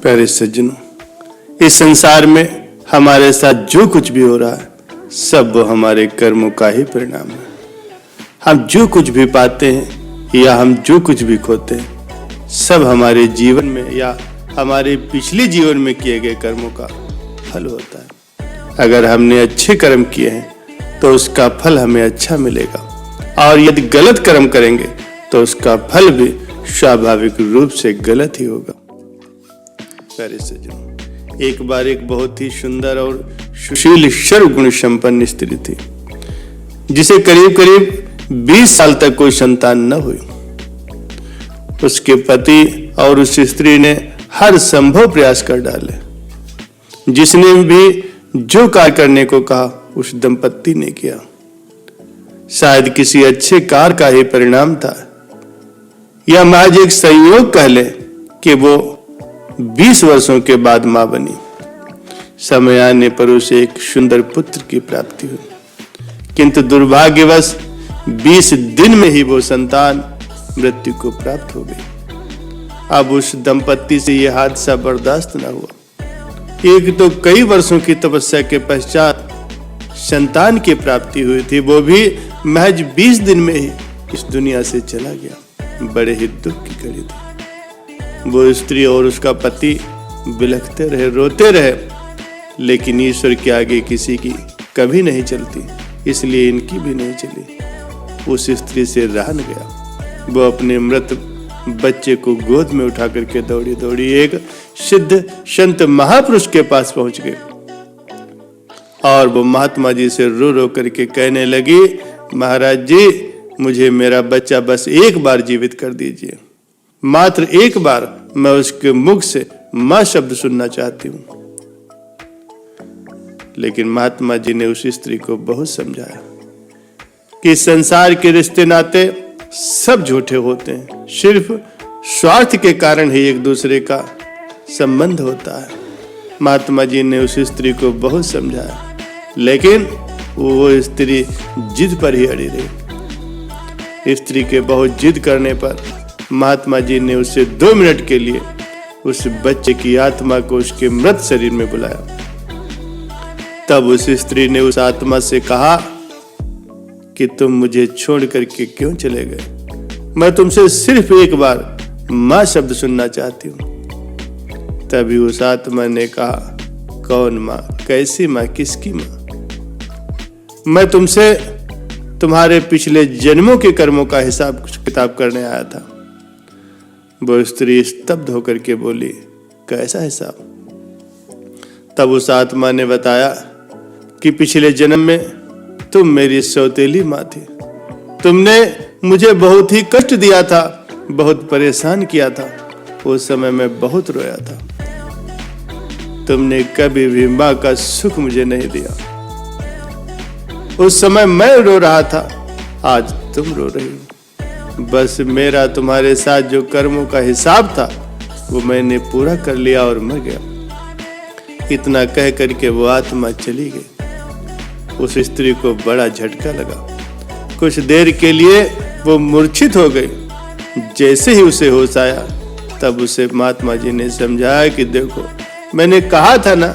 प्यारे सज्जनों, इस संसार में हमारे साथ जो कुछ भी हो रहा है सब वो हमारे कर्मों का ही परिणाम है। हम जो कुछ भी पाते हैं या हम जो कुछ भी खोते हैं सब हमारे जीवन में या हमारे पिछले जीवन में किए गए कर्मों का फल होता है। अगर हमने अच्छे कर्म किए हैं तो उसका फल हमें अच्छा मिलेगा, और यदि गलत कर्म करेंगे तो उसका फल भी स्वाभाविक रूप से गलत ही होगा। प्यारे सज्जनों, एक बार एक बहुत ही सुंदर और सुशील सर्वगुण संपन्न स्त्री थी, जिसे करीब करीब 20 साल तक कोई संतान न हुई। उसके पति और उस स्त्री ने हर संभव प्रयास कर डाले। जिसने भी जो कार्य करने को कहा उस दंपत्ति ने किया। शायद किसी अच्छे कार्य का ही परिणाम था, या महज एक संयोग कह ले कि वो 20 वर्षों के बाद मां बनी। समय आने पर उसे एक सुंदर पुत्र की प्राप्ति हुई, किंतु दुर्भाग्यवश 20 दिन में ही वो संतान मृत्यु को प्राप्त हो गई। अब उस दंपत्ति से यह हादसा बर्दाश्त न हुआ। एक तो कई वर्षों की तपस्या के पश्चात संतान की प्राप्ति हुई थी, वो भी महज 20 दिन में ही इस दुनिया से चला गया। बड़े ही दुख की घड़ी थी। वो स्त्री और उसका पति बिलखते रहे, रोते रहे, लेकिन ईश्वर के आगे किसी की कभी नहीं चलती, इसलिए इनकी भी नहीं चली। उस स्त्री से रहा न गया। वो अपने मृत बच्चे को गोद में उठा करके दौड़ी दौड़ी एक सिद्ध संत महापुरुष के पास पहुंच गए, और वो महात्मा जी से रो रो करके कहने लगी, महाराज जी, मुझे मेरा बच्चा बस एक बार जीवित कर दीजिए, मात्र एक बार मैं उसके मुख से मां शब्द सुनना चाहती हूं। लेकिन महात्मा जी ने उस स्त्री को बहुत समझाया कि संसार के रिश्ते नाते सब झूठे होते हैं, सिर्फ स्वार्थ के कारण ही एक दूसरे का संबंध होता है। महात्मा जी ने उस स्त्री को बहुत समझाया, लेकिन वो स्त्री जिद पर ही अड़ी रही। स्त्री के बहुत जिद करने पर महात्मा जी ने उसे 2 मिनट के लिए उस बच्चे की आत्मा को उसके मृत शरीर में बुलाया। तब उस स्त्री ने उस आत्मा से कहा कि तुम मुझे छोड़ करके क्यों चले गए? मैं तुमसे सिर्फ एक बार मां शब्द सुनना चाहती हूं। तभी उस आत्मा ने कहा, कौन मां? कैसी मां? किसकी मां? मैं तुमसे तुम्हारे पिछले जन्मों के कर्मों का हिसाब किताब करने आया था। वो स्त्री स्तब्ध होकर के बोली, कैसा हिसाब? तब उस आत्मा ने बताया कि पिछले जन्म में तुम मेरी सौतेली मां थी। तुमने मुझे बहुत ही कष्ट दिया था, बहुत परेशान किया था। उस समय मैं बहुत रोया था। तुमने कभी भी मां का सुख मुझे नहीं दिया। उस समय मैं रो रहा था, आज तुम रो रही हो। बस मेरा तुम्हारे साथ जो कर्मों का हिसाब था वो मैंने पूरा कर लिया और मर गया। इतना कह करके वो आत्मा चली गई। उस स्त्री को बड़ा झटका लगा। कुछ देर के लिए वो मूर्छित हो गई। जैसे ही उसे होश आया तब उसे महात्मा जी ने समझाया कि देखो, मैंने कहा था ना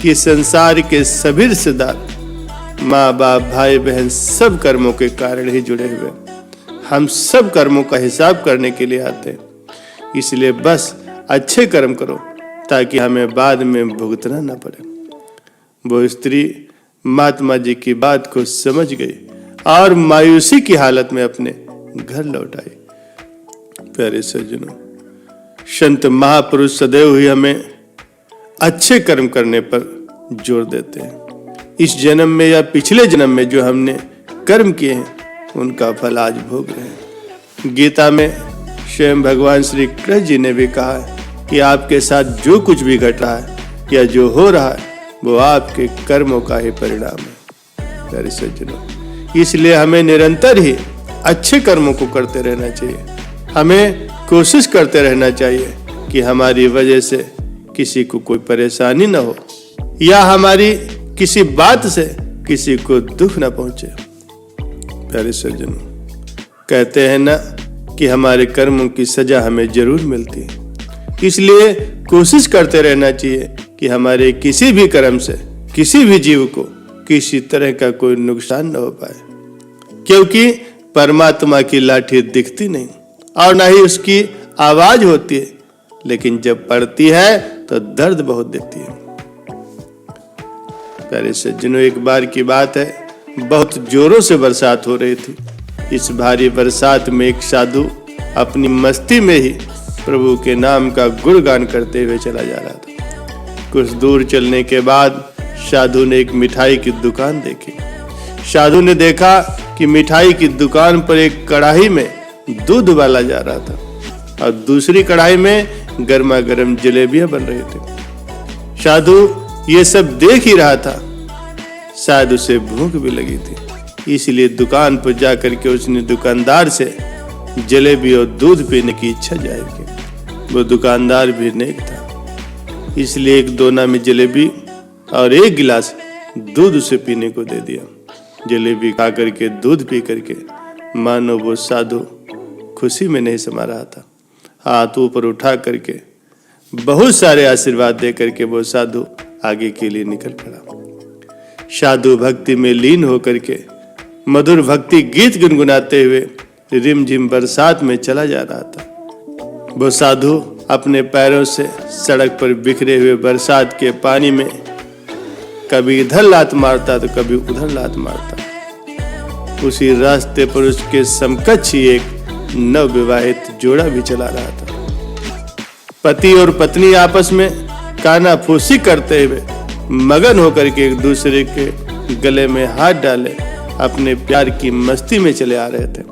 कि संसार के सभी रिश्तेदार, माँ बाप, भाई बहन, सब कर्मों के कारण ही जुड़े हुए। हम सब कर्मों का हिसाब करने के लिए आते हैं, इसलिए बस अच्छे कर्म करो ताकि हमें बाद में भुगतना न पड़े। वो स्त्री महात्मा जी की बात को समझ गई और मायूसी की हालत में अपने घर लौट आई। प्यारे सज्जनों, संत महापुरुष सदैव ही हमें अच्छे कर्म करने पर जोर देते हैं। इस जन्म में या पिछले जन्म में जो हमने कर्म किए हैं उनका फल आज भोग रहे हैं। गीता में स्वयं भगवान श्री कृष्ण जी ने भी कहा है कि आपके साथ जो कुछ भी घट रहा है या जो हो रहा है वो आपके कर्मों का ही परिणाम है। प्यारे सज्जनों, इसलिए हमें निरंतर ही अच्छे कर्मों को करते रहना चाहिए। हमें कोशिश करते रहना चाहिए कि हमारी वजह से किसी को कोई परेशानी न हो, या हमारी किसी बात से किसी को दुख न पहुंचे। प्यारे सज्जनों, कहते हैं ना कि हमारे कर्मों की सजा हमें जरूर मिलती है, इसलिए कोशिश करते रहना चाहिए कि हमारे किसी भी कर्म से किसी भी जीव को किसी तरह का कोई नुकसान न हो पाए, क्योंकि परमात्मा की लाठी दिखती नहीं और ना ही उसकी आवाज होती है, लेकिन जब पड़ती है तो दर्द बहुत देती है। प्यारे सज्जनों, एक बार की बात है, बहुत जोरों से बरसात हो रही थी। इस भारी बरसात में एक साधु अपनी मस्ती में ही प्रभु के नाम का गुणगान करते हुए चला जा रहा था। कुछ दूर चलने के बाद साधु ने एक मिठाई की दुकान देखी। साधु ने देखा कि मिठाई की दुकान पर एक कढ़ाई में दूध उबाला जा रहा था और दूसरी कढ़ाई में गर्मा गर्म जलेबियां बन रही थी। साधु ये सब देख ही रहा था। शायद उसे भूख भी लगी थी, इसलिए दुकान पर जाकर के उसने दुकानदार से जलेबी और दूध पीने की इच्छा जाहिर की। वो दुकानदार भी नेक था, इसलिए एक दोना में जलेबी और एक गिलास दूध उसे पीने को दे दिया। जलेबी खा करके दूध पी करके मानो वो साधु खुशी में नहीं समा रहा था। हाथ ऊपर उठा करके बहुत सारे आशीर्वाद दे करके वो साधु आगे के लिए निकल पड़ा। साधु भक्ति में लीन होकर के मधुर भक्ति गीत गुनगुनाते हुए रिमझिम बरसात में चला जा रहा था। वो साधु अपने पैरों से सड़क पर बिखरे हुए बरसात के पानी में कभी इधर लात मारता तो कभी उधर लात मारता। उसी रास्ते पर उसके समकक्ष ही एक नवविवाहित जोड़ा भी चला रहा था। पति और पत्नी आपस में कानाफूसी करते हुए मगन होकर के एक दूसरे के गले में हाथ डाले अपने प्यार की मस्ती में चले आ रहे थे।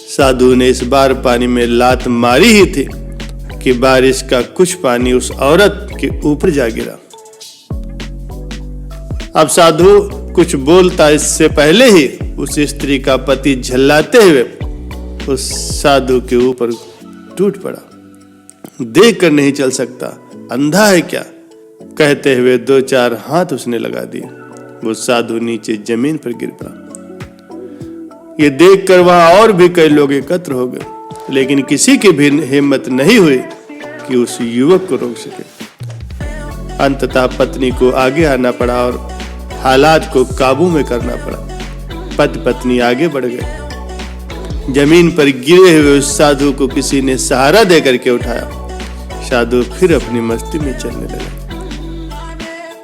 साधु ने इस बार पानी में लात मारी ही थी कि बारिश का कुछ पानी उस औरत के ऊपर जा गिरा। अब साधु कुछ बोलता इससे पहले ही उस स्त्री का पति झल्लाते हुए उस साधु के ऊपर टूट पड़ा। देख कर नहीं चल सकता, अंधा है क्या, कहते हुए 2-4 हाथ उसने लगा दिए। वो साधु नीचे जमीन पर गिर पड़ा। ये देखकर वहां और भी कई लोग एकत्र हो गए, लेकिन किसी की भी हिम्मत नहीं हुई कि उस युवक को रोक सके। अंततः पत्नी को आगे आना पड़ा और हालात को काबू में करना पड़ा। पति पत्नी आगे बढ़ गए। जमीन पर गिरे हुए उस साधु को किसी ने सहारा देकर के उठाया। साधु फिर अपनी मस्ती में चलने लगा।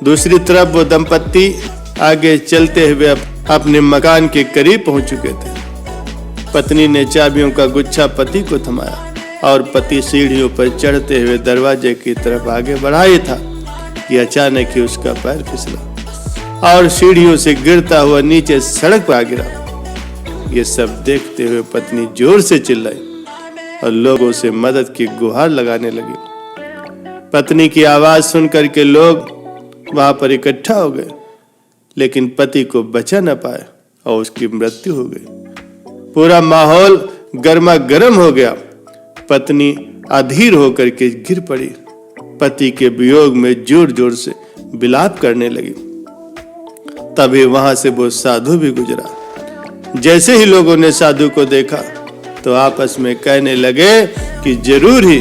दूसरी तरफ वो दंपत्ति आगे चलते हुए अपने मकान के करीब पहुंच चुके थे। पत्नी ने चाबियों का गुच्छा पति को थमाया और पति सीढ़ियों पर चढ़ते हुए दरवाजे की तरफ आगे बढ़ा ही था कि अचानक ही उसका पैर फिसला और सीढ़ियों से गिरता हुआ नीचे सड़क पर आ गिरा। ये सब देखते हुए पत्नी जोर से चिल्लाई और लोगों से मदद की गुहार लगाने लगी। पत्नी की आवाज सुनकर के लोग वहां पर इकट्ठा हो गए, लेकिन पति को बचा न पाए और उसकी मृत्यु हो गई। पूरा माहौल गर्मा गर्म हो गया। पत्नी अधीर होकर के गिर पड़ी। पति के वियोग में जोर जोर से विलाप करने लगी। तभी वहां से वो साधु भी गुजरा। जैसे ही लोगों ने साधु को देखा तो आपस में कहने लगे कि जरूर ही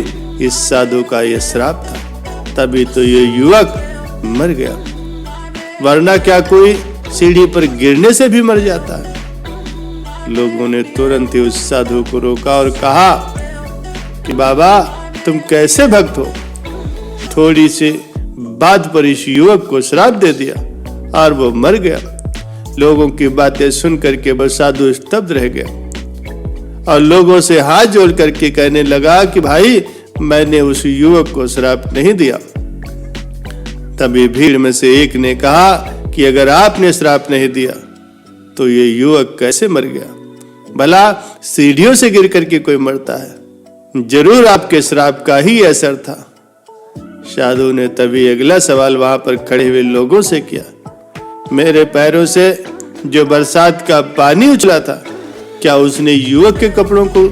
इस साधु का यह श्राप था, तभी तो ये युवक मर गया, वरना क्या कोई सीढ़ी पर गिरने से भी मर जाता है। लोगों ने तुरंत ही उस साधु को रोका और कहा कि बाबा, तुम कैसे भक्त हो, थोड़ी सी बात पर इस युवक को श्राप दे दिया और वो मर गया। लोगों की बातें सुन करके वो साधु स्तब्ध रह गया और लोगों से हाथ जोड़ करके कहने लगा कि भाई, मैंने उस युवक को श्राप नहीं दिया। तभी भीड़ में से एक ने कहा कि अगर आपने श्राप नहीं दिया तो ये युवक कैसे मर गया? भला सीढ़ियों से गिर करके कोई मरता है? जरूर आपके श्राप का ही असर था। साधु ने तभी अगला सवाल वहां पर खड़े हुए लोगों से किया, मेरे पैरों से जो बरसात का पानी उछला था, क्या उसने युवक के कपड़ों को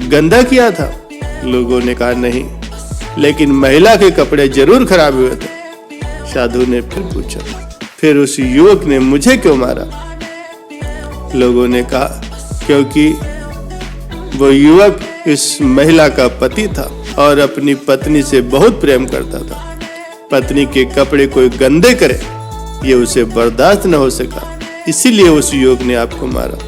गंदा किया था? लोगों ने कहा नहीं, लेकिन महिला के कपड़े जरूर खराब हुए थे। साधु ने फिर पूछा, फिर उस युवक ने मुझे क्यों मारा? लोगों ने कहा, क्योंकि वो युवक इस महिला का पति था और अपनी पत्नी से बहुत प्रेम करता था। पत्नी के कपड़े कोई गंदे करे ये उसे बर्दाश्त न हो सका, इसीलिए उस युवक ने आपको मारा।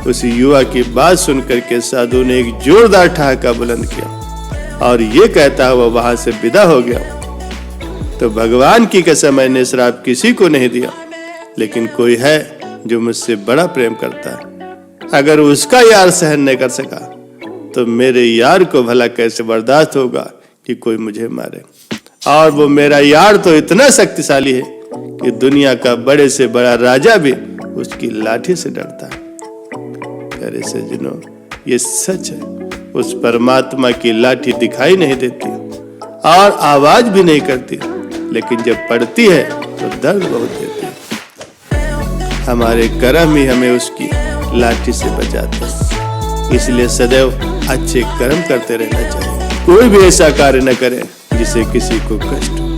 उस युवा की बात सुनकर के साधु ने एक जोरदार ठहाका बुलंद किया और ये कहता हुआ वहां से विदा हो गया। तो भगवान की कसम मैंने श्राप किसी को नहीं दिया, लेकिन कोई है जो मुझसे बड़ा प्रेम करता है। अगर उसका यार सहन नहीं कर सका तो मेरे यार को भला कैसे बर्दाश्त होगा कि कोई मुझे मारे। और वो मेरा यार तो इतना शक्तिशाली है कि दुनिया का बड़े से बड़ा राजा भी उसकी लाठी से डरता है। अरे सज्जनों, ये सच है, उस परमात्मा की लाठी दिखाई नहीं देती और आवाज भी नहीं करती, लेकिन जब पड़ती है तो दर्द बहुत देती है। हमारे कर्म ही हमें उसकी लाठी से बचाते हैं, इसलिए सदैव अच्छे कर्म करते रहना चाहिए। कोई भी ऐसा कार्य न करे जिसे किसी को कष्ट हो।